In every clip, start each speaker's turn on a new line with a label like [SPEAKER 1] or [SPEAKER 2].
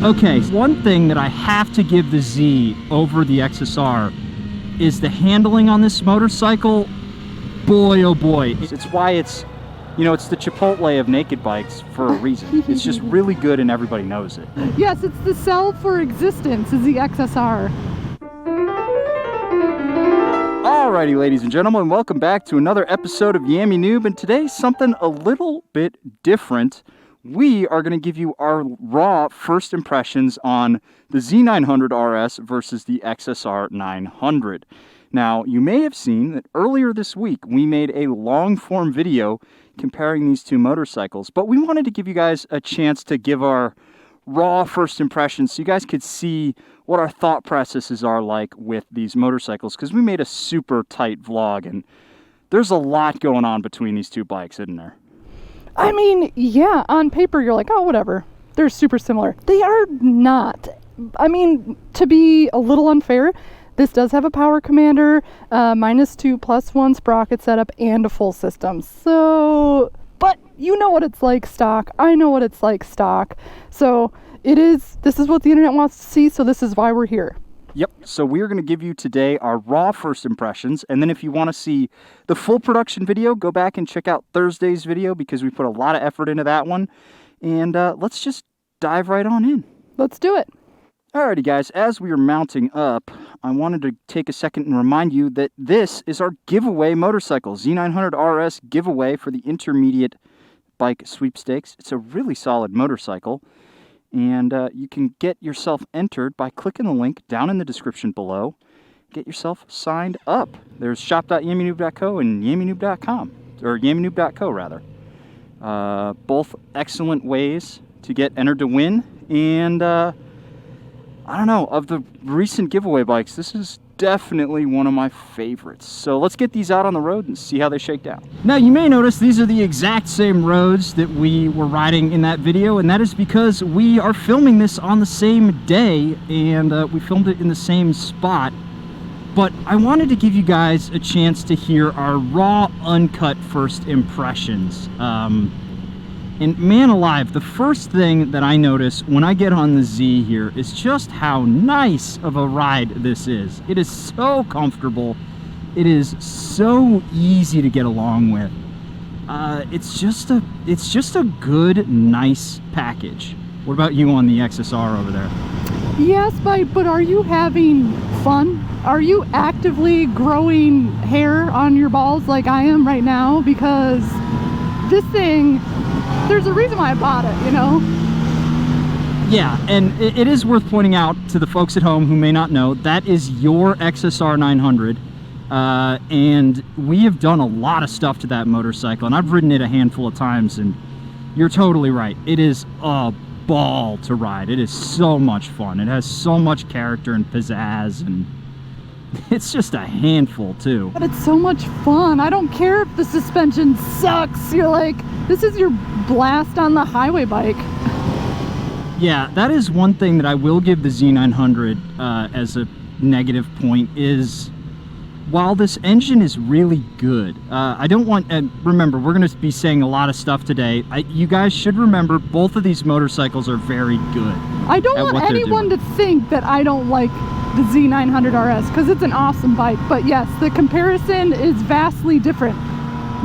[SPEAKER 1] Okay, one thing that I have to give the Z over the XSR is the handling on this motorcycle. Boy, oh boy. It's why it's, you know, it's the Chipotle of naked bikes for a reason. It's just really good and everybody knows it.
[SPEAKER 2] Yes, it's the cell for existence is the XSR.
[SPEAKER 1] Alrighty, ladies and gentlemen, welcome back to another episode of Yammy Noob, and today's something a little bit different. We are going to give you our raw first impressions on the Z900RS versus the XSR900. Now, you may have seen that earlier this week we made a long-form video comparing these two motorcycles, but we wanted to give you guys a chance to give our raw first impressions so you guys could see what our thought processes are like with these motorcycles, because we made a super tight vlog and there's a lot going on between these two bikes, isn't there?
[SPEAKER 2] I mean, yeah, on paper you're like, oh, whatever. They're super similar. They are not. I mean, to be a little unfair, this does have a power commander, -2 +1 sprocket setup, and a full system. So, but you know what it's like stock. I know what it's like stock. So this is what the internet wants to see, so this is why we're here.
[SPEAKER 1] Yep, so we're going to give you today our raw first impressions, and then if you want to see the full production video, go back and check out Thursday's video because we put a lot of effort into that one. And let's just dive right on in.
[SPEAKER 2] Let's do it.
[SPEAKER 1] Alrighty guys, as we are mounting up, I wanted to take a second and remind you that this is our giveaway motorcycle, Z900RS giveaway for the intermediate bike sweepstakes. It's a really solid motorcycle. And you can get yourself entered by clicking the link down in the description below. Get yourself signed up. There's shop.yammynoob.co and yammynoob.com, or yammynoob.co rather. Both excellent ways to get entered to win. And I don't know, of the recent giveaway bikes, this is definitely one of my favorites. So let's get these out on the road and see how they shake down. Now you may notice these are the exact same roads that we were riding in that video, and that is because we are filming this on the same day, and we filmed it in the same spot. But I wanted to give you guys a chance to hear our raw, uncut first impressions. And man alive, the first thing that I notice when I get on the Z here is just how nice of a ride this is. It is so comfortable. It is so easy to get along with. It's just a good, nice package. What about you on the XSR over there?
[SPEAKER 2] Yes, but are you having fun? Are you actively growing hair on your balls like I am right now? Because this thing, there's a reason why I bought it, you know?
[SPEAKER 1] Yeah, and it is worth pointing out to the folks at home who may not know, that is your XSR900, and we have done a lot of stuff to that motorcycle, and I've ridden it a handful of times, and you're totally right. It is a ball to ride. It is so much fun. It has so much character and pizzazz, and it's just a handful too.
[SPEAKER 2] But it's so much fun. I don't care if the suspension sucks. You're like, this is your blast on the highway bike.
[SPEAKER 1] Yeah, that is one thing that I will give the Z900 as a negative point is, while this engine is really good, I don't want, and remember, we're going to be saying a lot of stuff today. You guys should remember both of these motorcycles are very good.
[SPEAKER 2] I don't want anyone to think that I don't like the Z900RS, because it's an awesome bike, but yes, the comparison is vastly different.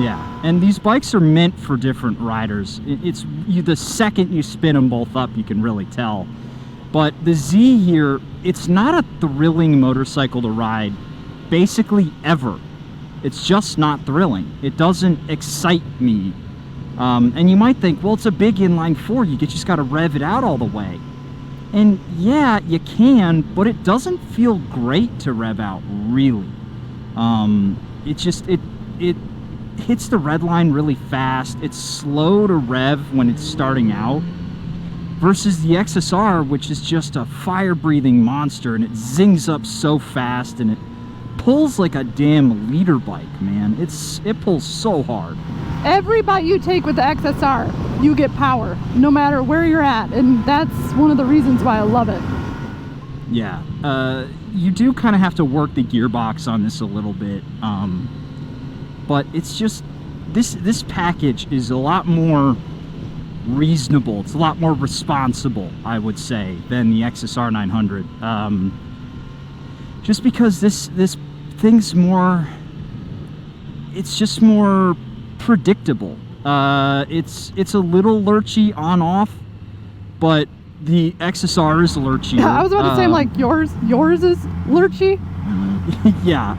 [SPEAKER 1] Yeah, and these bikes are meant for different riders. It's the second you spin them both up, you can really tell. But the Z here, it's not a thrilling motorcycle to ride basically ever. It's just not thrilling. It doesn't excite me. And you might think, well, it's a big inline four, you just got to rev it out all the way. And yeah, you can, but it doesn't feel great to rev out, really. It hits the red line really fast. It's slow to rev when it's starting out, versus the XSR, which is just a fire-breathing monster, and it zings up so fast, and it pulls like a damn leader bike, man. It pulls so hard.
[SPEAKER 2] Every bite you take with the XSR, you get power, no matter where you're at, and that's one of the reasons why I love it.
[SPEAKER 1] Yeah, you do kind of have to work the gearbox on this a little bit, but it's just, this package is a lot more reasonable. It's a lot more responsible, I would say, than the XSR900. Just because this thing's more, it's just more predictable. It's a little lurchy on off, but the XSR is lurchier.
[SPEAKER 2] Yeah, I was about to say, like, yours is lurchy.
[SPEAKER 1] Yeah,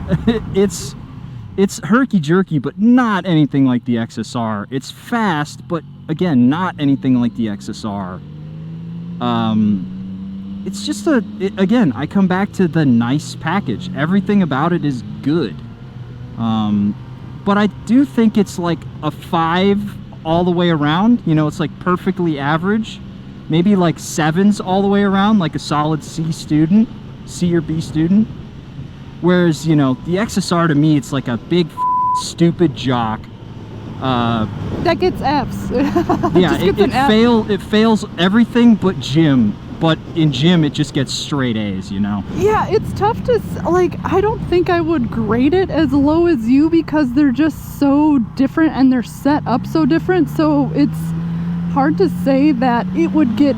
[SPEAKER 1] it's herky-jerky, but not anything like the XSR. It's fast, but again, not anything like the XSR. It's just again, I come back to the nice package. Everything about it is good. But I do think it's like a 5 all the way around. You know, it's like perfectly average. Maybe like 7s all the way around, like a solid C student, C or B student. Whereas, you know, the XSR to me, it's like a big stupid jock.
[SPEAKER 2] That gets Fs.
[SPEAKER 1] Yeah, it fails everything but gym. But in gym, it just gets straight A's, you know?
[SPEAKER 2] Yeah, it's tough to, like, I don't think I would grade it as low as you because they're just so different and they're set up so different. So it's hard to say that it would get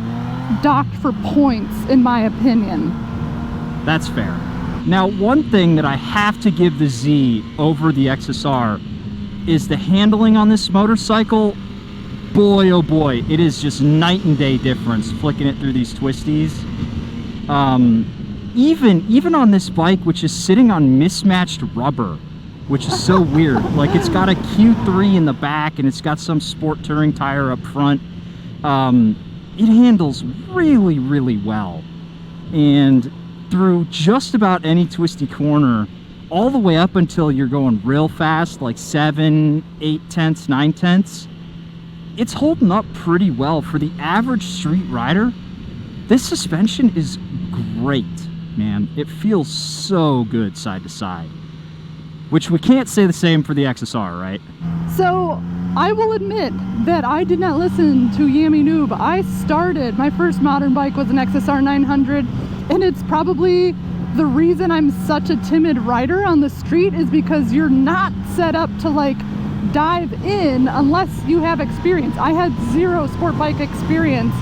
[SPEAKER 2] docked for points, in my opinion.
[SPEAKER 1] That's fair. Now, one thing that I have to give the Z over the XSR is the handling on this motorcycle. Boy, oh boy, it is just night and day difference flicking it through these twisties. Even on this bike, which is sitting on mismatched rubber, which is so weird. Like, it's got a Q3 in the back and it's got some sport touring tire up front. It handles really, really well. And through just about any twisty corner, all the way up until you're going real fast, like 7, 8/10, 9/10, it's holding up pretty well for the average street rider. This suspension is great, man. It feels so good side to side, which we can't say the same for the XSR, right?
[SPEAKER 2] So I will admit that I did not listen to Yami Noob. I started, my first modern bike was an XSR 900, and it's probably the reason I'm such a timid rider on the street is because you're not set up to, like, dive in unless you have experience. I had 0 sport bike experience,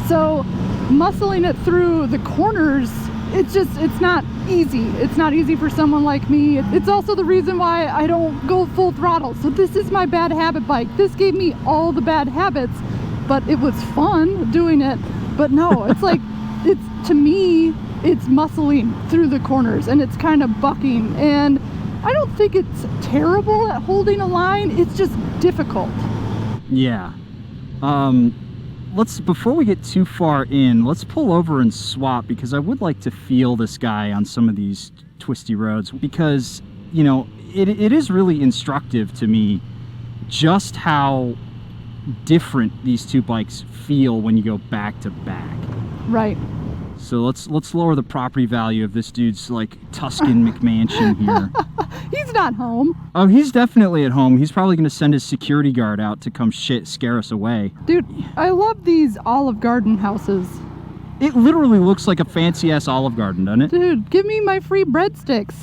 [SPEAKER 2] so muscling it through the corners, it's not easy. It's not easy for someone like me. It's also the reason why I don't go full throttle. So this is my bad habit bike. This gave me all the bad habits, but it was fun doing it. But no, it's like, to me, it's muscling through the corners and it's kind of bucking, and I don't think it's terrible at holding a line. It's just difficult.
[SPEAKER 1] Yeah. Before we get too far in, let's pull over and swap, because I would like to feel this guy on some of these twisty roads, because, you know, it is really instructive to me just how different these two bikes feel when you go back to back.
[SPEAKER 2] Right.
[SPEAKER 1] So let's lower the property value of this dude's, like, Tuscan McMansion here.
[SPEAKER 2] He's not home.
[SPEAKER 1] Oh, he's definitely at home. He's probably going to send his security guard out to come scare us away.
[SPEAKER 2] Dude, I love these Olive Garden houses.
[SPEAKER 1] It literally looks like a fancy-ass Olive Garden, doesn't it?
[SPEAKER 2] Dude, give me my free breadsticks.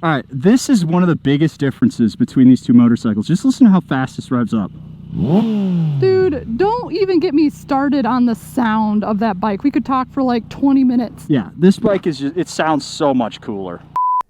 [SPEAKER 1] All right, this is one of the biggest differences between these two motorcycles. Just listen to how fast this revs up.
[SPEAKER 2] Dude, don't even get me started on the sound of that bike. We could talk for like 20 minutes.
[SPEAKER 1] Yeah, this bike is just, it sounds so much cooler.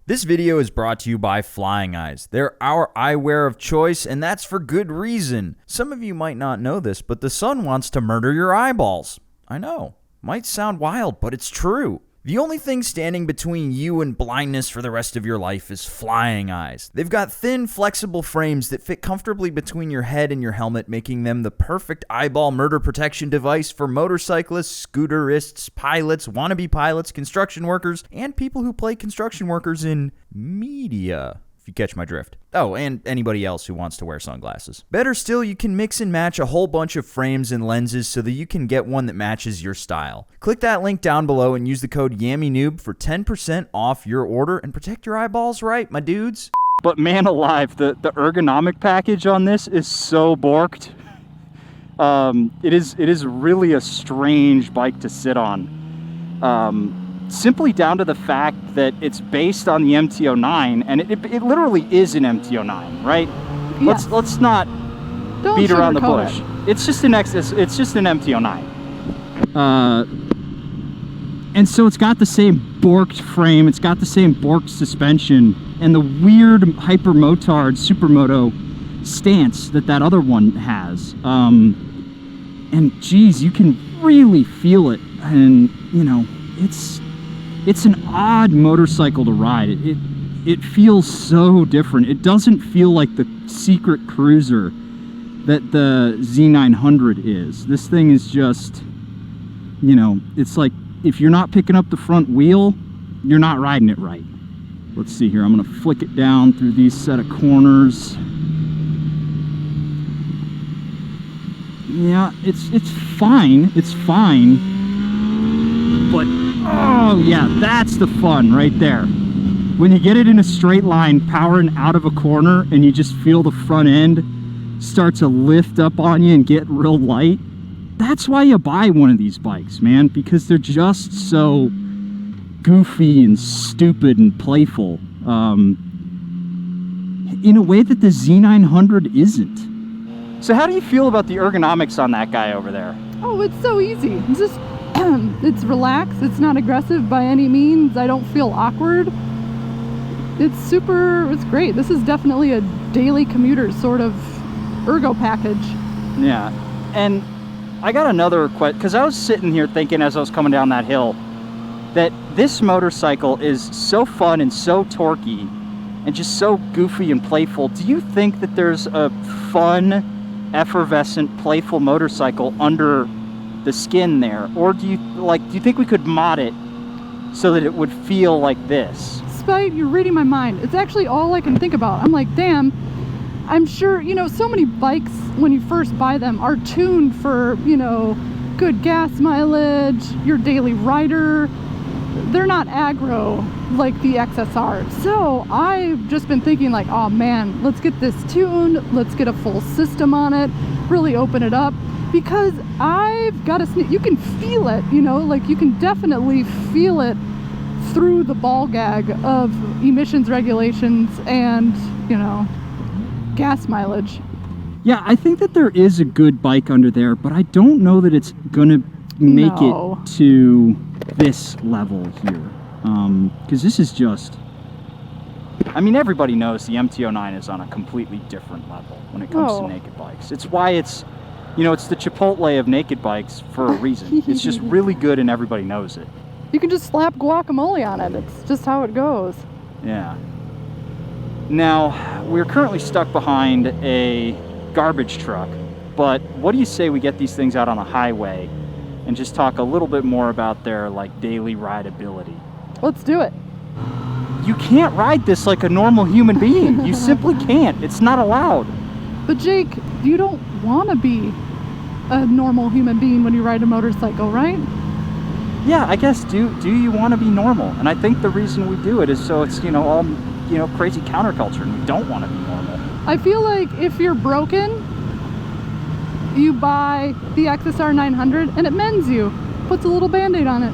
[SPEAKER 3] This video is brought to you by Flying Eyes. They're our eyewear of choice, and that's for good reason. Some of you might not know this, but the sun wants to murder your eyeballs. I know, might sound wild, but it's true. The only thing standing between you and blindness for the rest of your life is Flying Eyes. They've got thin, flexible frames that fit comfortably between your head and your helmet, making them the perfect eyeball murder protection device for motorcyclists, scooterists, pilots, wannabe pilots, construction workers, and people who play construction workers in media, if you catch my drift. Oh, and anybody else who wants to wear sunglasses. Better still, you can mix and match a whole bunch of frames and lenses so that you can get one that matches your style. Click that link down below and use the code YAMMYNOOB for 10% off your order and protect your eyeballs right, my dudes.
[SPEAKER 1] But man alive, the ergonomic package on this is so borked. It is really a strange bike to sit on. Simply down to the fact that it's based on the MT-09, and it literally is an MT-09, right?
[SPEAKER 2] Yes.
[SPEAKER 1] Let's not
[SPEAKER 2] Don't
[SPEAKER 1] beat around the
[SPEAKER 2] sugarcoat
[SPEAKER 1] bush.
[SPEAKER 2] it.
[SPEAKER 1] It's just an it's just an MT-09. And so it's got the same borked frame, it's got the same borked suspension, and the weird hypermotard supermoto stance that other one has. And geez, you can really feel it, and you know, it's an odd motorcycle to ride. It feels so different. It doesn't feel like the secret cruiser that the Z900 is. This thing is just, you know, it's like if you're not picking up the front wheel, you're not riding it right. Let's see here, I'm gonna flick it down through these set of corners. Yeah, it's fine, but oh yeah, that's the fun right there. When you get it in a straight line, powering out of a corner, and you just feel the front end start to lift up on you and get real light. That's why you buy one of these bikes, man, because they're just so goofy and stupid and playful, in a way that the Z900 isn't. So how do you feel about the ergonomics on that guy over there?
[SPEAKER 2] Oh, it's so easy. It's just, it's relaxed. It's not aggressive by any means. I don't feel awkward. It's great. This is definitely a daily commuter sort of ergo package.
[SPEAKER 1] Yeah, and I got another question, because I was sitting here thinking as I was coming down that hill that this motorcycle is so fun and so torquey and just so goofy and playful. Do you think that there's a fun, effervescent, playful motorcycle under the skin there? Or do you think we could mod it so that it would feel like this?
[SPEAKER 2] Spite, you're reading my mind. It's actually all I can think about. I'm like, damn, I'm sure, you know, so many bikes when you first buy them are tuned for, you know, good gas mileage, your daily rider. They're not aggro like the XSR. So I've just been thinking like, oh man, let's get this tuned, let's get a full system on it, really open it up, because I've got you can feel it, you know, like you can definitely feel it through the ball gag of emissions regulations and, you know, gas mileage.
[SPEAKER 1] Yeah, I think that there is a good bike under there, but I don't know that it's gonna make it to this level here, because this is just, I mean, everybody knows the MT-09 is on a completely different level when it comes to naked bikes. It's why it's, you know, it's the Chipotle of naked bikes for a reason. It's just really good and everybody knows it.
[SPEAKER 2] You can just slap guacamole on it. It's just how it goes.
[SPEAKER 1] Yeah. Now, we're currently stuck behind a garbage truck, but what do you say we get these things out on a highway and just talk a little bit more about their like daily rideability?
[SPEAKER 2] Let's do it.
[SPEAKER 1] You can't ride this like a normal human being. You simply can't. It's not allowed.
[SPEAKER 2] But Jake, you don't want to be a normal human being when you ride a motorcycle, right?
[SPEAKER 1] Yeah, I guess do you want to be normal? And I think the reason we do it is so it's, you know, all, you know, crazy counterculture, and we don't want to be normal.
[SPEAKER 2] I feel like if you're broken, you buy the XSR900 and it mends you, puts a little band-aid on it.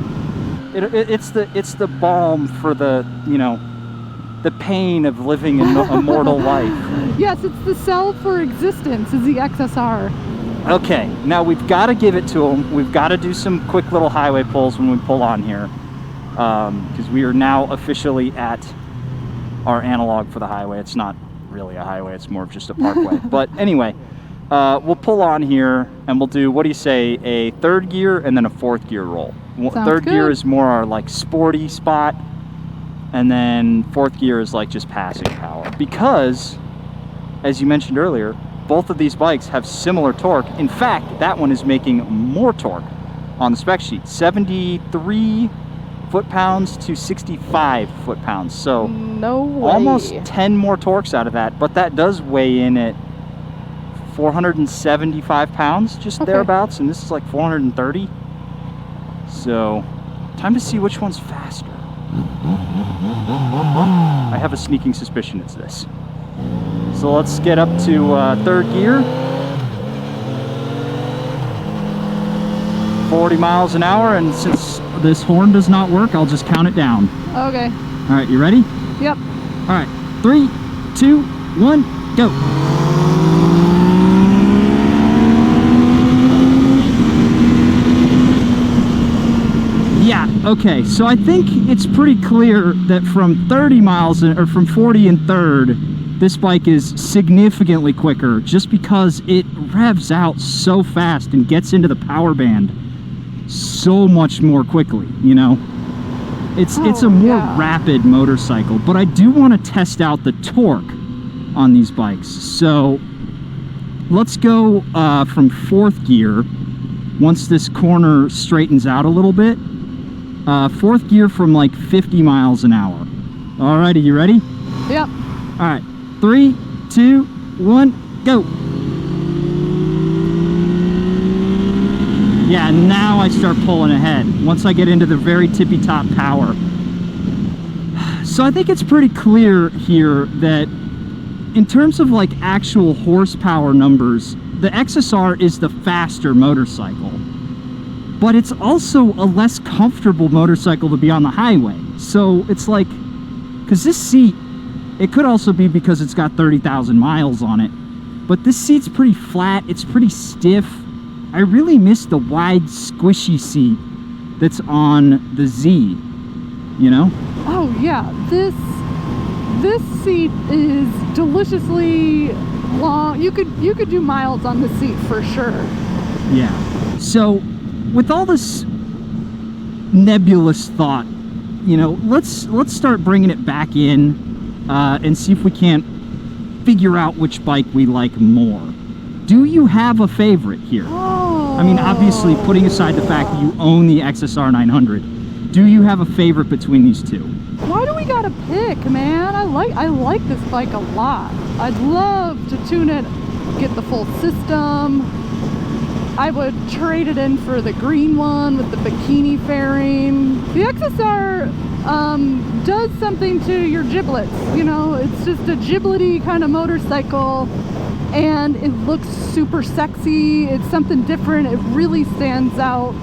[SPEAKER 1] It's the balm for the, you know, the pain of living a mortal life.
[SPEAKER 2] Yes, it's the cell for existence is the XSR.
[SPEAKER 1] Okay, now we've got to give it to them. We've got to do some quick little highway pulls when we pull on here, because we are now officially at our analog for the highway. It's not really a highway, it's more of just a parkway. But anyway, we'll pull on here and we'll do, what do you say, a third gear and then a fourth gear roll. Third gear is more our like sporty spot, and then fourth gear is like just passing power, because as you mentioned earlier, both of these bikes have similar torque. In fact, that one is making more torque on the spec sheet, 73 foot-pounds to 65 foot-pounds. So
[SPEAKER 2] no way.
[SPEAKER 1] Almost 10 more torques out of that, but that does weigh in at 475 pounds, just thereabouts, and this is like 430. So, time to see which one's faster. I have a sneaking suspicion it's this. So let's get up to third gear. 40 miles an hour, and since this horn does not work, I'll just count it down.
[SPEAKER 2] Okay.
[SPEAKER 1] All right, you ready?
[SPEAKER 2] Yep.
[SPEAKER 1] All right, 3, 2, 1, go. Okay, so I think it's pretty clear that from 30 miles, or from 40 in third, this bike is significantly quicker just because it revs out so fast and gets into the power band so much more quickly, you know? It's a more rapid motorcycle, but I do want to test out the torque on these bikes. So let's go from fourth gear once this corner straightens out a little bit. Fourth gear from like 50 miles an hour. Alrighty, you ready?
[SPEAKER 2] Yep.
[SPEAKER 1] Alright, 3, 2, 1, go. Yeah, now I start pulling ahead once I get into the very tippy top power. So I think it's pretty clear here that in terms of like actual horsepower numbers, the XSR is the faster motorcycle, but it's also a less comfortable motorcycle to be on the highway. So it's like, because this seat, it could also be because it's got 30,000 miles on it, but this seat's pretty flat, it's pretty stiff. I really miss the wide, squishy seat that's on the Z, you know?
[SPEAKER 2] Oh yeah, this seat is deliciously long. You could do miles on the seat for sure.
[SPEAKER 1] Yeah. So with all this nebulous thought, you know, let's start bringing it back in and see if we can't figure out which bike we like more. Do you have a favorite here?
[SPEAKER 2] Oh.
[SPEAKER 1] I mean, obviously, putting aside the fact that you own the XSR900, do you have a favorite between these two?
[SPEAKER 2] Why do we gotta pick, man? I like this bike a lot. I'd love to tune it, get the full system. I would trade it in for the green one with the bikini fairing. The XSR does something to your giblets, you know, it's just a giblety kind of motorcycle and it looks super sexy. It's something different. It really stands out.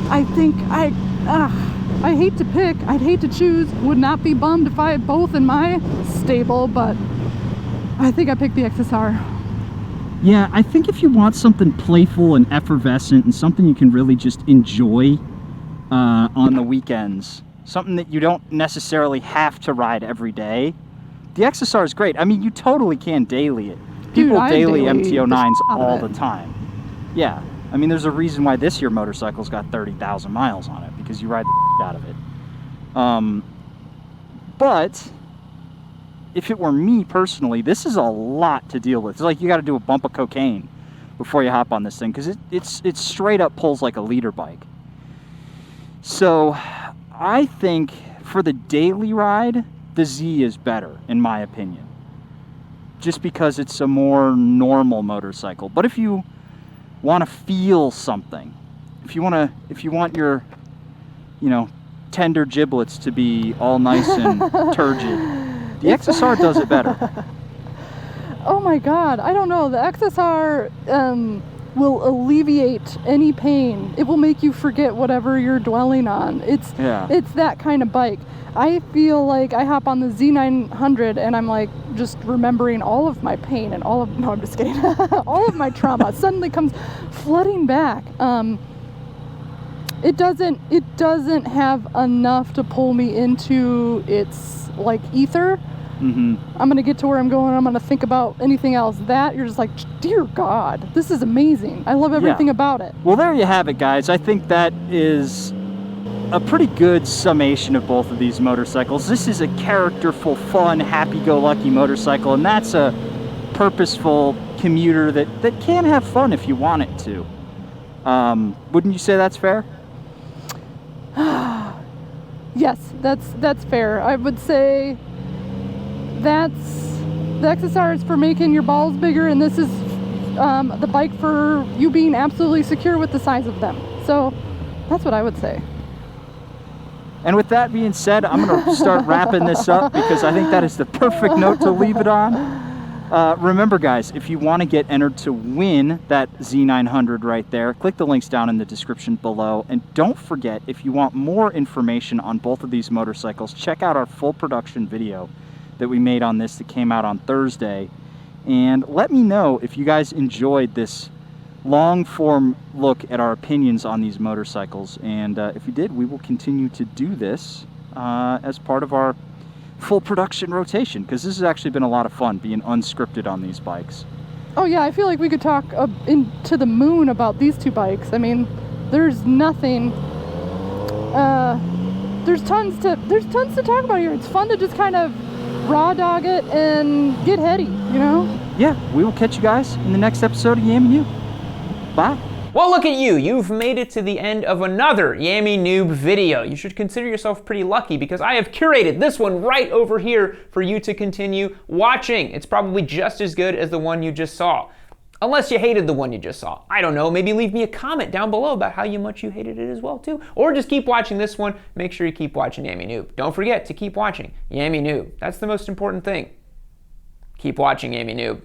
[SPEAKER 2] I think I hate to pick, I'd hate to choose, would not be bummed if I had both in my stable, but I think I picked the XSR.
[SPEAKER 1] Yeah, I think if you want something playful and effervescent and something you can really just enjoy on the weekends, something that you don't necessarily have to ride every day, the XSR is great. I mean, you totally can daily it. People daily MT-09s all the time. Yeah, I mean, there's a reason why this year motorcycle's got 30,000 miles on it, because you ride the out of it. But if it were me personally, this is a lot to deal with. It's like you got to do a bump of cocaine before you hop on this thing, because it straight up pulls like a leader bike. So I think for the daily ride, the Z is better, in my opinion, just because it's a more normal motorcycle. But if you want to feel something, if you want your, you know, tender giblets to be all nice and turgid, the XSR does it better.
[SPEAKER 2] Oh my god, I don't know. The XSR will alleviate any pain. It will make you forget whatever you're dwelling on. It's that kind of bike. I feel like I hop on the Z900 and I'm like just remembering all of my pain and no, I'm just kidding. All of my trauma suddenly comes flooding back. It doesn't have enough to pull me into its like ether. I'm gonna get to where I'm going, I'm gonna think about anything else. That you're just like, dear God, this is amazing. I love everything about it.
[SPEAKER 1] Well, there you have it, guys. I think that is a pretty good summation of both of these motorcycles. This is a characterful, fun, happy-go-lucky motorcycle, and that's a purposeful commuter that can have fun if you want it to. Wouldn't you say that's fair?
[SPEAKER 2] Yes, that's fair. I would say the XSR is for making your balls bigger, and this is the bike for you being absolutely secure with the size of them. So that's what I would say.
[SPEAKER 1] And with that being said, I'm going to start wrapping this up because I think that is the perfect note to leave it on. Remember, guys, if you want to get entered to win that Z900 right there, click the links down in the description below. And don't forget, if you want more information on both of these motorcycles, check out our full production video that we made on this that came out on Thursday. And let me know if you guys enjoyed this long-form look at our opinions on these motorcycles. And if you did, we will continue to do this as part of our full production rotation, because this has actually been a lot of fun being unscripted on these bikes.
[SPEAKER 2] Oh yeah, I feel like we could talk into the moon about these two bikes. I mean, there's nothing. There's tons to talk about here. It's fun to just kind of raw dog it and get heady, you know?
[SPEAKER 1] Yeah, we will catch you guys in the next episode of Yam and You. Bye.
[SPEAKER 4] Well, look at you. You've made it to the end of another Yammy Noob video. You should consider yourself pretty lucky because I have curated this one right over here for you to continue watching. It's probably just as good as the one you just saw. Unless you hated the one you just saw. I don't know, maybe leave me a comment down below about how much you hated it as well too. Or just keep watching this one. Make sure you keep watching Yammy Noob. Don't forget to keep watching Yammy Noob. That's the most important thing. Keep watching Yammy Noob.